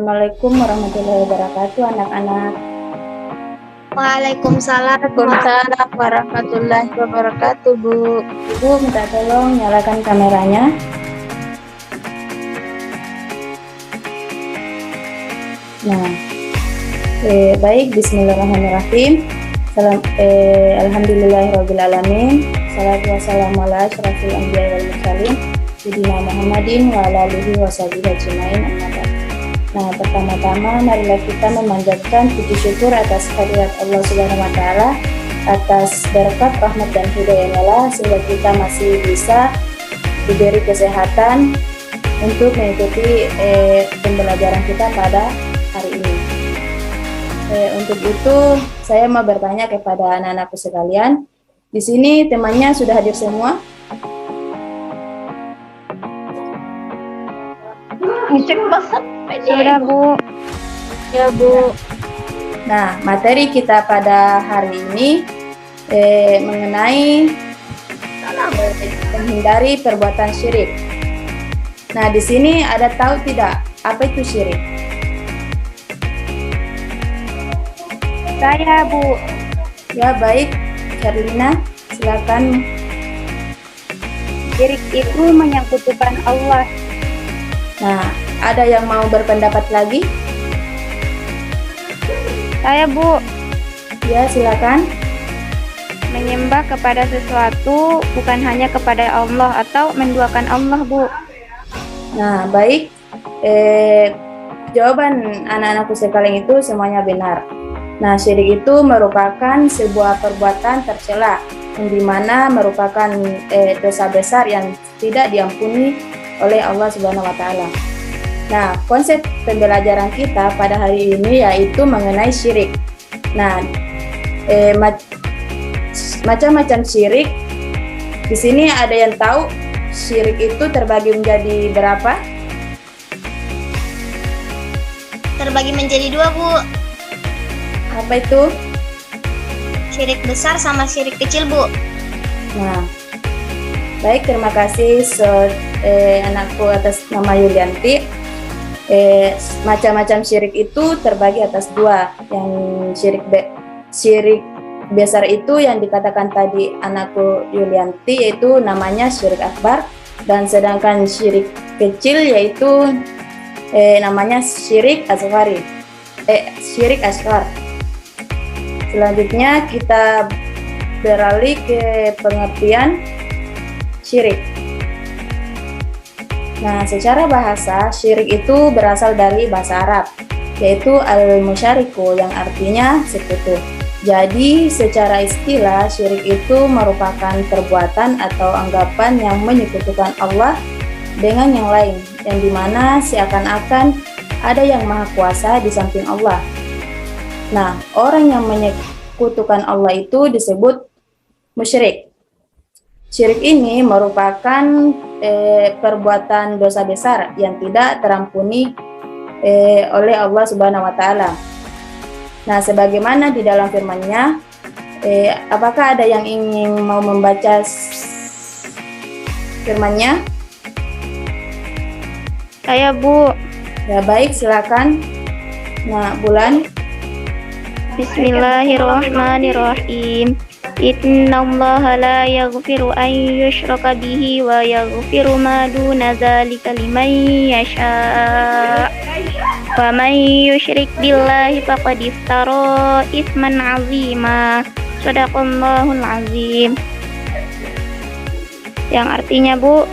Assalamualaikum warahmatullahi wabarakatuh, anak-anak. Waalaikumsalam warahmatullahi wabarakatuh, Bu. Ibu minta tolong nyalakan kameranya. Nah, baik. Bismillahirrahmanirrahim. Alhamdulillahirrabbilalamin. Salatu wassalamu ala asyrafil anbiya'i wal mursalin sayyidina Muhammadin wa ala alihi washabihi ajmain. Amma ba'd. Nah, pertama-tama marilah kita memanjatkan puji syukur atas kehadirat Allah Subhanahu wa taala, atas berkat rahmat dan hidayahnya lah sehingga kita masih bisa diberi kesehatan untuk mengikuti pembelajaran kita pada hari ini. Untuk itu saya mau bertanya kepada anak-anakku sekalian. Di sini temannya sudah hadir semua? Ngecek banget. Sudah, Bu. Ya, Bu. Nah, materi kita pada hari ini mengenai menghindari perbuatan syirik. Nah, di sini ada tahu tidak apa itu syirik? Saya, Bu. Ya, baik. Carlina, silakan. Syirik itu menyekutukan Allah. Nah, ada yang mau berpendapat lagi? Saya, Bu. Ya, silakan. Menyembah kepada sesuatu bukan hanya kepada Allah atau menduakan Allah, Bu. Nah, baik. Jawaban anak-anakku sekalian itu semuanya benar. Nah, syirik itu merupakan sebuah perbuatan tercela, yang dimana merupakan dosa besar yang tidak diampuni oleh Allah Subhanahu wa taala. Nah, konsep pembelajaran kita pada hari ini yaitu mengenai syirik. Nah, macam-macam syirik. Di sini ada yang tahu syirik itu terbagi menjadi berapa? Terbagi menjadi dua, Bu. Apa itu? Syirik besar sama syirik kecil, Bu. Nah, baik, terima kasih anakku atas nama Yulianti. Macam-macam syirik itu terbagi atas dua. Yang syirik besar itu yang dikatakan tadi anakku Yulianti, yaitu namanya syirik akbar, dan sedangkan syirik kecil yaitu namanya syirik asghari. Syirik asghar. Selanjutnya kita beralih ke pengertian syirik. Nah, secara bahasa, syirik itu berasal dari bahasa Arab, yaitu al-musyariku, yang artinya sekutu. Jadi, secara istilah, syirik itu merupakan perbuatan atau anggapan yang menyekutukan Allah dengan yang lain, yang dimana seakan-akan ada yang maha kuasa di samping Allah. Nah, orang yang menyekutukan Allah itu disebut musyrik. Syirik ini merupakan perbuatan dosa besar yang tidak terampuni oleh Allah Subhanahu wa taala. Nah, sebagaimana di dalam firman-Nya, apakah ada yang ingin mau membaca firman-Nya? Saya, Bu. Ya, baik, silakan. Nah, Bulan. Bismillahirrahmanirrahim. Innallaha la yaghfiru an yushraka bihi wa yaghfiru ma duna dzalika liman yasha. Wa man yusyrik billahi faqad iftara itsman 'azima. Shadaqallahul 'azim. Yang artinya, Bu,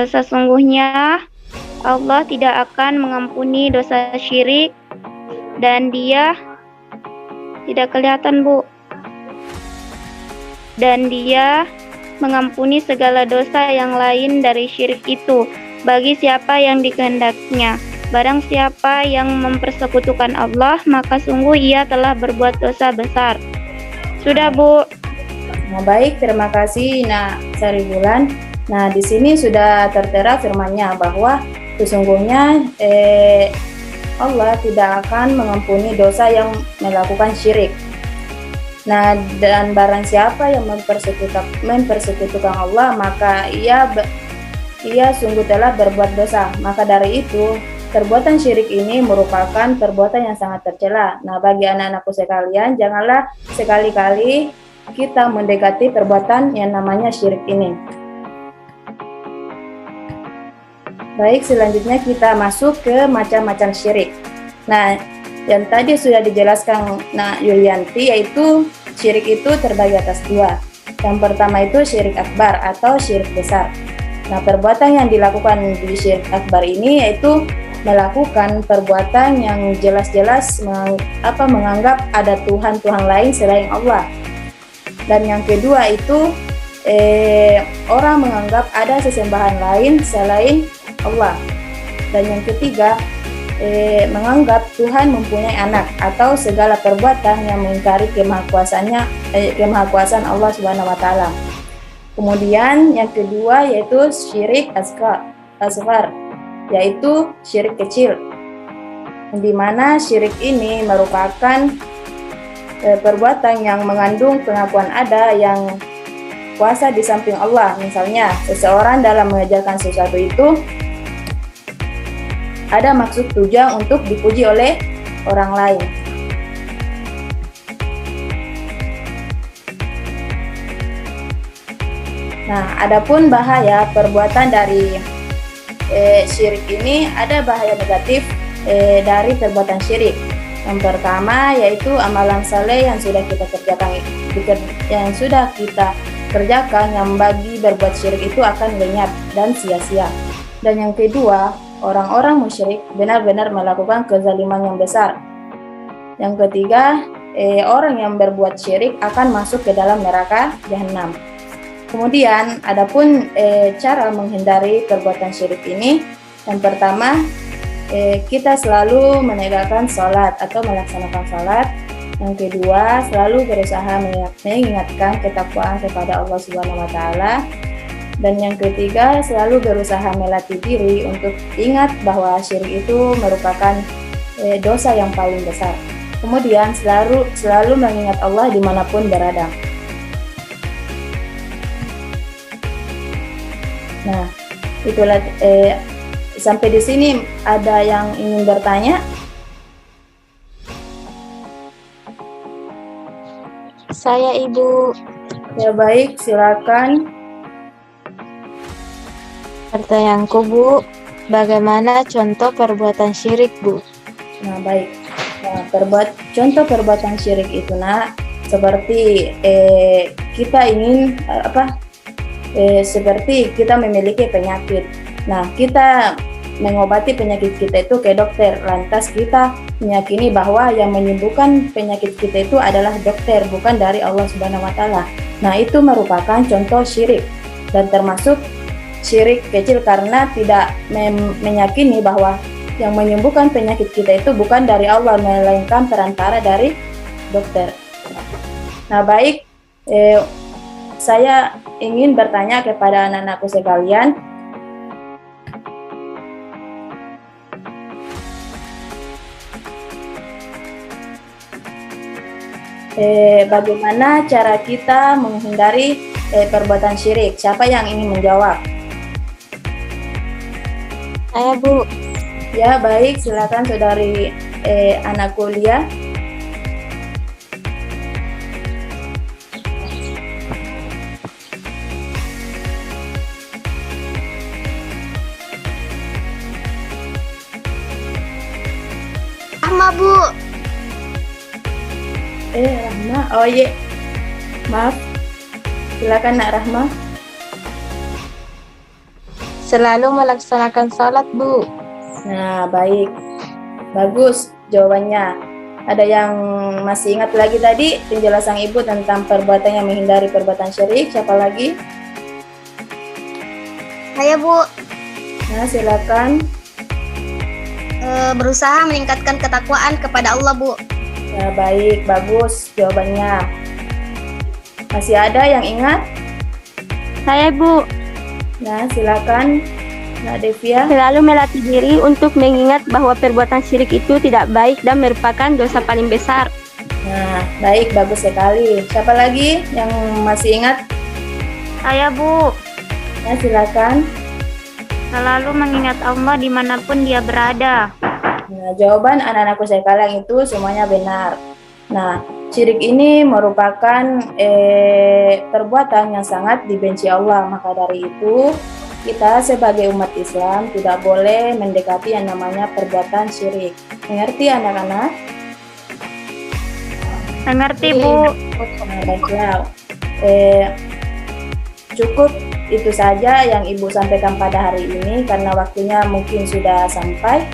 sesungguhnya Allah tidak akan mengampuni dosa syirik, dan Dia tidak kelihatan, Bu. Dan Dia mengampuni segala dosa yang lain dari syirik itu bagi siapa yang dikehendakinya. Barang siapa yang mempersekutukan Allah, maka sungguh ia telah berbuat dosa besar. Sudah, Bu. Nah, baik, terima kasih Sari Bulan. Nah, di sini sudah tertera firman-Nya bahwa sesungguhnya Allah tidak akan mengampuni dosa yang melakukan syirik. Nah, dan barang siapa yang mempersekutukan Allah, maka ia sungguh telah berbuat dosa. Maka dari itu, perbuatan syirik ini merupakan perbuatan yang sangat tercela. Nah, bagi anak-anakku sekalian, janganlah sekali-kali kita mendekati perbuatan yang namanya syirik ini. Baik, selanjutnya kita masuk ke macam-macam syirik. Nah, yang tadi sudah dijelaskan Yulianti, yaitu syirik itu terbagi atas dua. Yang pertama itu syirik akbar atau syirik besar. Nah, perbuatan yang dilakukan di syirik akbar ini yaitu melakukan perbuatan yang jelas-jelas menganggap ada Tuhan-Tuhan lain selain Allah. Dan yang kedua itu orang menganggap ada sesembahan lain selain Allah. Dan yang ketiga, menganggap Tuhan mempunyai anak atau segala perbuatan yang mengingkari kemahakuasaan Allah Subhanahu wa taala. Kemudian yang kedua yaitu syirik asghar, yaitu syirik kecil. Di mana syirik ini merupakan perbuatan yang mengandung pengakuan ada yang kuasa di samping Allah. Misalnya, seseorang dalam mengerjakan sesuatu itu ada maksud tujuan untuk dipuji oleh orang lain. Nah, adapun bahaya perbuatan dari syirik ini, ada bahaya negatif dari perbuatan syirik. Yang pertama yaitu amalan saleh yang sudah kita kerjakan yang bagi berbuat syirik itu akan lenyap dan sia-sia. Dan yang kedua, orang-orang musyrik benar-benar melakukan kezaliman yang besar. Yang ketiga, orang yang berbuat syirik akan masuk ke dalam neraka jahanam. Kemudian, adapun cara menghindari perbuatan syirik ini, yang pertama, kita selalu menegakkan sholat atau melaksanakan sholat. Yang kedua, selalu berusaha mengingatkan ketakwaan kepada Allah Subhanahu wa taala. Dan yang ketiga, selalu berusaha melatih diri untuk ingat bahwa syirik itu merupakan dosa yang paling besar. Kemudian selalu mengingat Allah dimanapun berada. Nah, itulah sampai di sini ada yang ingin bertanya? Saya Ibu. Ya baik, silakan. Pertanyaanku Bu, bagaimana contoh perbuatan syirik Bu? Nah baik, contoh perbuatan syirik itu seperti kita ingin seperti kita memiliki penyakit. Nah, kita mengobati penyakit kita itu ke dokter. Lantas kita meyakini bahwa yang menyembuhkan penyakit kita itu adalah dokter, bukan dari Allah Subhanahu wa taala. Nah, itu merupakan contoh syirik dan termasuk syirik kecil karena tidak meyakini bahwa yang menyembuhkan penyakit kita itu bukan dari Allah, melainkan perantara dari dokter. Nah, baik, saya ingin bertanya kepada anak-anakku sekalian, bagaimana cara kita menghindari perbuatan syirik? Siapa yang ingin menjawab? Saya Bu. Ya baik, silakan saudari anak kuliah. Rahma Bu. Rahma, oh iya, maaf, silakan Nak Rahma. Selalu melaksanakan sholat Bu. Nah baik, bagus jawabannya. Ada yang masih ingat lagi tadi penjelasan Ibu tentang perbuatan yang menghindari perbuatan syirik? Siapa lagi? Saya Bu. Nah silakan. Berusaha meningkatkan ketakwaan kepada Allah Bu. Ya baik, bagus jawabannya. Masih ada yang ingat? Saya Bu. Nah silakan Nak Devia. Selalu melatih diri untuk mengingat bahwa perbuatan syirik itu tidak baik dan merupakan dosa paling besar. Nah baik, bagus sekali. Siapa lagi yang masih ingat? Saya Bu. Nah silakan. Selalu mengingat Allah dimanapun dia berada. Nah, jawaban anak-anakku sekalian itu semuanya benar. Nah, syirik ini merupakan perbuatan yang sangat dibenci Allah. Maka dari itu, kita sebagai umat Islam tidak boleh mendekati yang namanya perbuatan syirik. Mengerti anak-anak? Mengerti, Bu? Nah, baiklah. Cukup itu saja yang Ibu sampaikan pada hari ini karena waktunya mungkin sudah sampai.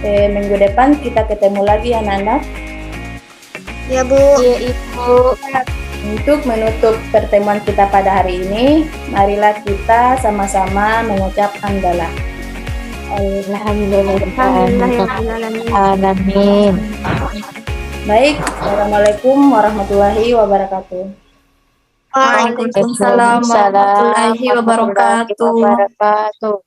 Minggu depan kita ketemu lagi anak-anak. Ya, Bu. Iya, Ibu. Untuk menutup pertemuan kita pada hari ini, marilah kita sama-sama mengucap hamdalah. Alamin. Baik, Assalamualaikum warahmatullahi wabarakatuh. Waalaikumsalam warahmatullahi wabarakatuh. wabarakatuh.